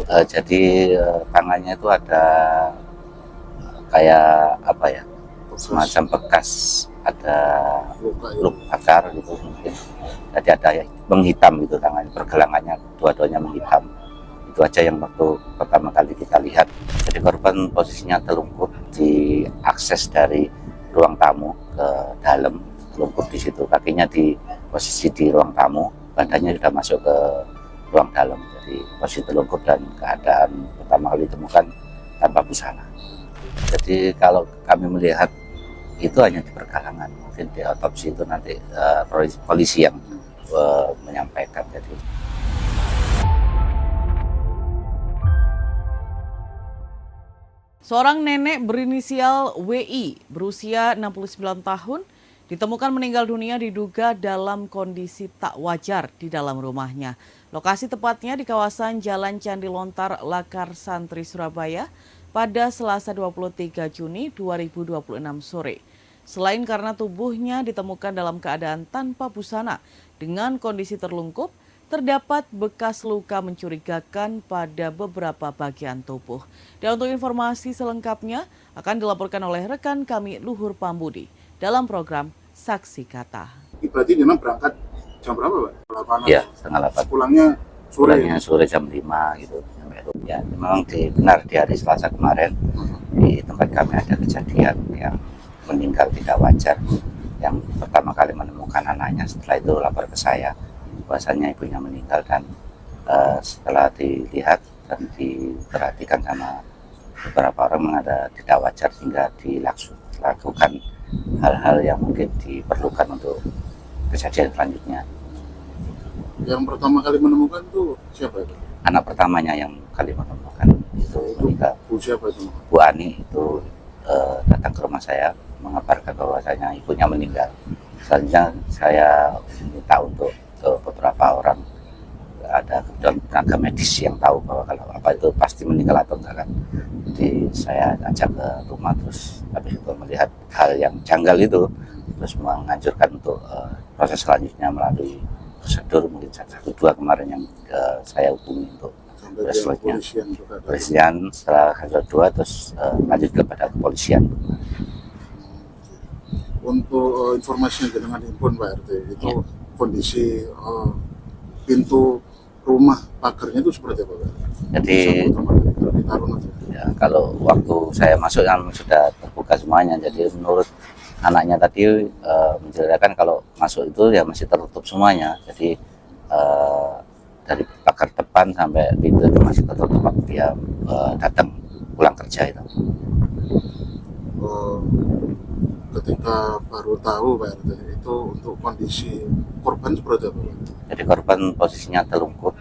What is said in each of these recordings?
Jadi tangannya itu ada kayak apa ya, semacam bekas, ada luka bakar gitu mungkin. Jadi ada yang menghitam gitu tangannya, pergelangannya dua-duanya menghitam. Itu aja yang waktu pertama kali kita lihat. Jadi korban posisinya telungkup di akses dari ruang tamu ke dalam, telungkup di situ, kakinya di posisi di ruang tamu, badannya sudah masuk ke ruang dalam. Jadi posisi telungkup dan keadaan pertama kali ditemukan tanpa busana. Jadi kalau kami melihat itu hanya di perkalangan, mungkin di otopsi itu nanti polisi yang menyampaikan. Jadi seorang nenek berinisial WI berusia 69 tahun ditemukan meninggal dunia diduga dalam kondisi tak wajar di dalam rumahnya. Lokasi tepatnya di kawasan Jalan Candi Lontar, Lakar Santri, Surabaya pada Selasa 23 Juni 2026 sore. Selain karena tubuhnya ditemukan dalam keadaan tanpa busana dengan kondisi terlungkup, terdapat bekas luka mencurigakan pada beberapa bagian tubuh. Dan untuk informasi selengkapnya akan dilaporkan oleh rekan kami Luhur Pambudi dalam program Saksi Kata. Berarti memang berangkat jam berapa, Pak? ya, setengah 8. Pulangnya sore jam 5 gitu. Ya, memang benar di hari Selasa kemarin di tempat kami ada kejadian yang meninggal tidak wajar. Yang pertama kali menemukan anaknya, setelah itu lapor ke saya bahwasanya ibunya meninggal, dan setelah dilihat dan diperhatikan sama beberapa orang ada tidak wajar sehingga dilakukan hal-hal yang mungkin diperlukan untuk kejadian selanjutnya. yang pertama kali menemukan itu siapa itu? Anak pertamanya yang kali menemukan itu meninggal. Bu siapa itu? Bu Ani itu datang ke rumah saya mengabarkan bahwasanya ibunya meninggal. Selanjutnya saya minta untuk beberapa orang, ada tenaga medis yang tahu bahwa kalau apa itu pasti meninggal atau enggak kan. Jadi saya ajak ke rumah, terus habis itu melihat hal yang janggal itu, terus menganjurkan untuk proses selanjutnya melalui prosedur mungkin 112 kemarin yang saya hubungi untuk selanjutnya kepolisian. Setelah 112 terus lanjut kepada kepolisian. Untuk informasi yang dengan himpun Pak RT itu ya. Kondisi pintu rumah pagarnya itu seperti apa Pak? Jadi ya, kalau waktu saya masuk kan sudah terbuka semuanya. Jadi menurut anaknya tadi menceritakan kalau masuk itu ya masih tertutup semuanya. Jadi dari pagar depan sampai pintu itu masih tertutup waktu dia datang pulang kerja itu. Ketika baru tahu Pak RT itu untuk kondisi korban seperti apa? Jadi korban posisinya telungkup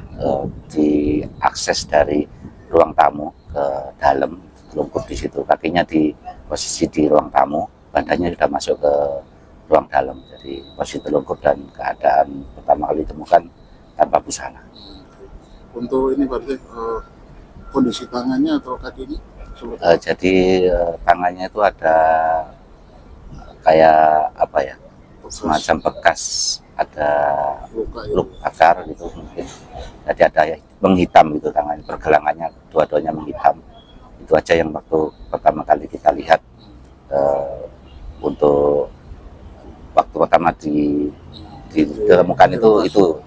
di akses dari ruang tamu ke dalam, telungkup di situ, kakinya di posisi di ruang tamu, badannya sudah masuk ke ruang dalam. Jadi posisi telungkup dan keadaan pertama kali ditemukan tanpa busana. Untuk ini berarti kondisi tangannya atau kakinya? Jadi tangannya itu ada kayak apa ya, semacam bekas, ada luka bakar gitu mungkin. Jadi ada yang menghitam gitu tangannya, pergelangannya dua-duanya menghitam. Itu aja yang waktu pertama kali kita lihat. Untuk waktu pertama ditemukan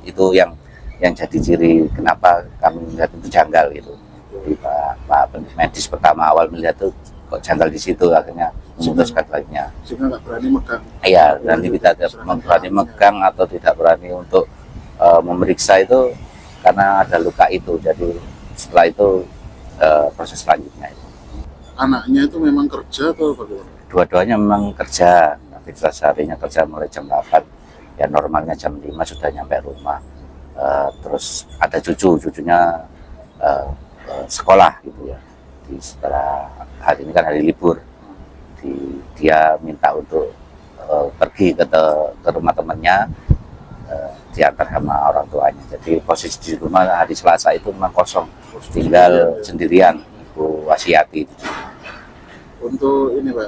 itu yang jadi ciri kenapa kami melihat itu janggal gitu. Jadi Pak medis pertama awal melihat itu kok janggal di situ, akhirnya memutuskan lainnya. Sehingga nggak berani megang. Iya, berani tidak berani megang atau tidak berani untuk memeriksa itu karena ada luka itu. Jadi setelah itu proses selanjutnya itu. Anaknya itu memang kerja atau bagaimana? Dua-duanya memang kerja. Aktivitas harinya kerja mulai jam 8. Ya normalnya jam 5 sudah nyampe rumah. Terus ada cucunya sekolah gitu ya. Setelah hari ini kan hari libur, dia minta untuk pergi ke rumah temannya, diantar sama orang tuanya. Jadi posisi di rumah hari Selasa itu memang kosong, tinggal sendirian Bu Wasiati. Untuk ini Pak,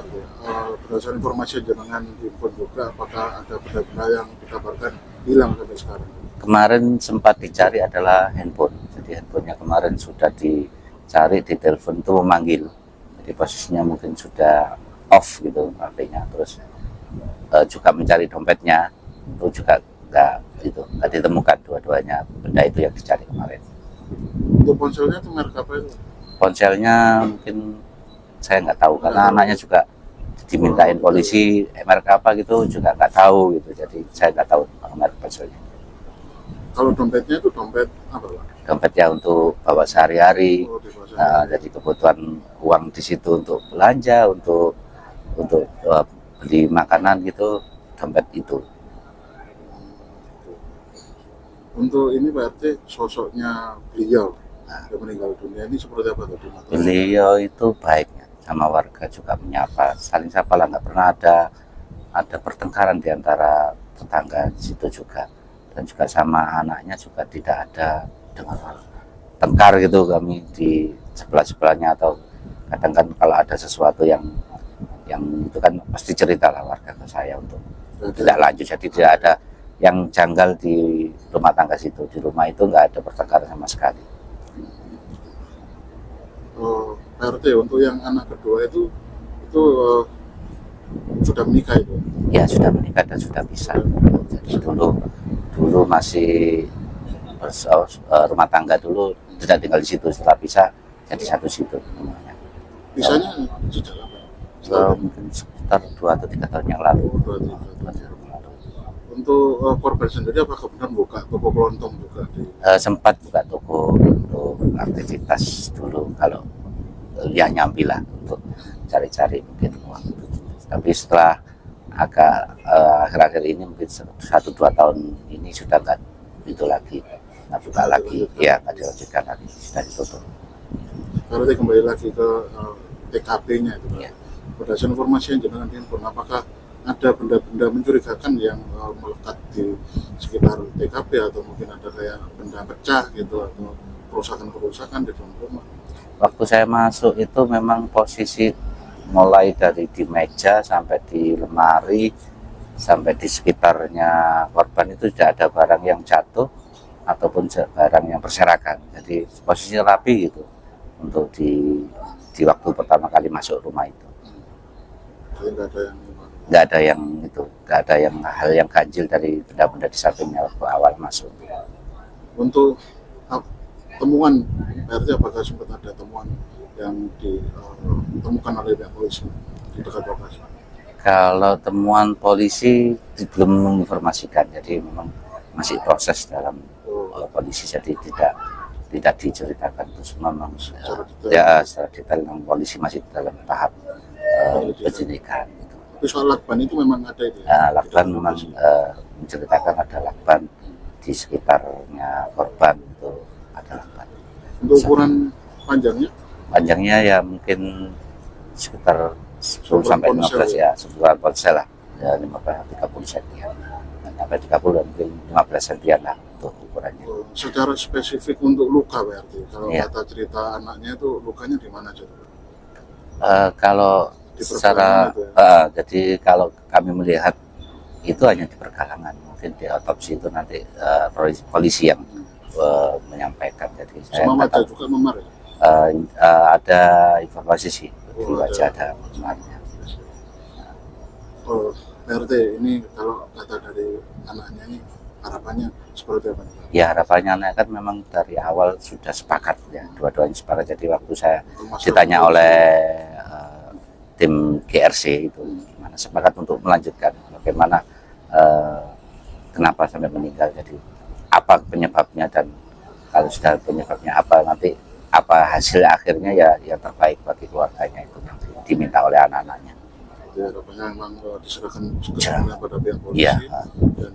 berdasarkan informasi jenengan himpun juga, apakah ada benda-benda yang dikabarkan hilang sampai sekarang? Kemarin sempat dicari adalah handphone. Jadi handphonenya kemarin sudah dicari, di telepon itu memanggil. Jadi posisinya mungkin sudah off gitu HP-nya. Terus juga mencari dompetnya, itu juga nggak ditemukan dua-duanya benda itu yang dicari kemarin. Untuk ponselnya itu merek apa itu? Ponselnya mungkin saya nggak tahu karena anaknya juga dimintain polisi merek apa gitu juga nggak tahu gitu. Jadi saya nggak tahu merek ponselnya. Kalau dompetnya itu dompet apa Pak? Dompetnya untuk bawa sehari-hari. Oh, di bawah Jadi kebutuhan uang di situ untuk belanja, untuk beli makanan gitu, dompet itu. Untuk ini Pak RT, sosoknya beliau yang meninggal dunia ini seperti apa tadi? Beliau itu baiknya sama warga, juga menyapa, saling sapa lah, nggak pernah ada pertengkaran di antara tetangga di situ juga. Dan juga sama anaknya juga tidak ada dengan tengkar gitu kami di sebelah-sebelahnya, atau kadang kan kalau ada sesuatu yang itu kan pasti cerita lah warga ke saya untuk tidak lanjut. Jadi tidak ada yang janggal di rumah tangga situ. Di rumah itu nggak ada pertengkaran sama sekali. RT, untuk yang anak kedua itu sudah menikah itu? Ya sudah menikah dan sudah bisa. Jadi dulu masih rumah tangga dulu, tidak tinggal di situ, setelah bisa jadi satu situ namanya. Bisanya sejak apa? Mungkin sekitar 2 atau 3 tahun yang lalu. Untuk korban sendiri apakah benar buka toko kelontong juga di? Sempat buka toko untuk aktivitas dulu, kalau ya nyambi lah untuk cari-cari mungkin uang. Tapi setelah agak akhir-akhir ini mungkin 1-2 tahun ini sudah nggak itu lagi, nggak buka lagi, ya nggak dilanjutkan lagi, sudah ditutup. Kalau kembali lagi ke TKP-nya itu, Ya. berdasarkan informasi yang jenengan himpun, apakah ada benda-benda mencurigakan yang melekat di sekitar TKP, atau mungkin ada kayak benda pecah gitu, atau kerusakan-kerusakan di dalam rumah? Waktu saya masuk itu memang posisi mulai dari di meja sampai di lemari sampai di sekitarnya korban itu tidak ada barang yang jatuh ataupun barang yang berserakan. Jadi posisinya rapi gitu untuk di waktu pertama kali masuk rumah itu. Jadi Nggak ada yang itu, nggak ada yang hal yang ganjil dari benda-benda di sampingnya waktu awal masuk. Untuk temuan RT, apakah sempat ada temuan yang ditemukan oleh pihak polisi di dekat lokasi? Kalau temuan polisi belum menginformasikan, jadi memang masih proses dalam polisi, jadi tidak diceritakan itu semua memang Secara detail. ya secara detail. Memang polisi masih dalam tahap penyidikan gitu. Tapi soal lakban itu memang ada itu? Lakban memang menceritakan ada lakban di sekitarnya korban, itu ada lakban. Untuk ukuran panjangnya ya mungkin sekitar 10 sampai 15 ya, sebuah ponsel lah, ya 15-30 sentian, sampai 30 mungkin 15 sentian lah untuk ukurannya. Secara spesifik untuk luka berarti, kalau Ya. kata cerita anaknya itu lukanya di mana aja? Kalau Di secara pergelangan jadi kalau kami melihat itu hanya di pergelangan, mungkin di otopsi itu nanti polisi yang menyampaikan. Jadi saya Sama nggak wajah tahu. juga memar ya? Ada informasi sih di wajah ada memarnya. PRT ini kalau kata dari anaknya ini harapannya seperti apa? Ya harapannya kan memang dari awal sudah sepakat ya, dua-duanya sepakat. Jadi waktu saya ditanya oleh tim GRC itu gimana, sepakat untuk melanjutkan bagaimana, kenapa sampai meninggal, jadi apa penyebabnya, dan kalau sudah penyebabnya apa, nanti apa hasil akhirnya ya yang terbaik bagi keluarganya itu diminta oleh anak-anaknya. Jadi harapannya memang diserahkan sepenuhnya pada pihak polisi. Ya. Dan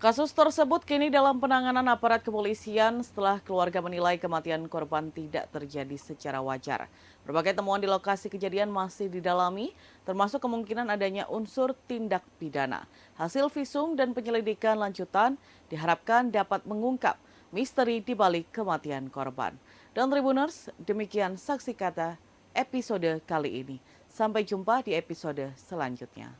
Kasus tersebut kini dalam penanganan aparat kepolisian setelah keluarga menilai kematian korban tidak terjadi secara wajar. Berbagai temuan di lokasi kejadian masih didalami, termasuk kemungkinan adanya unsur tindak pidana. Hasil visum dan penyelidikan lanjutan diharapkan dapat mengungkap misteri di balik kematian korban. Dan Tribuners, demikian saksi kata episode kali ini. Sampai jumpa di episode selanjutnya.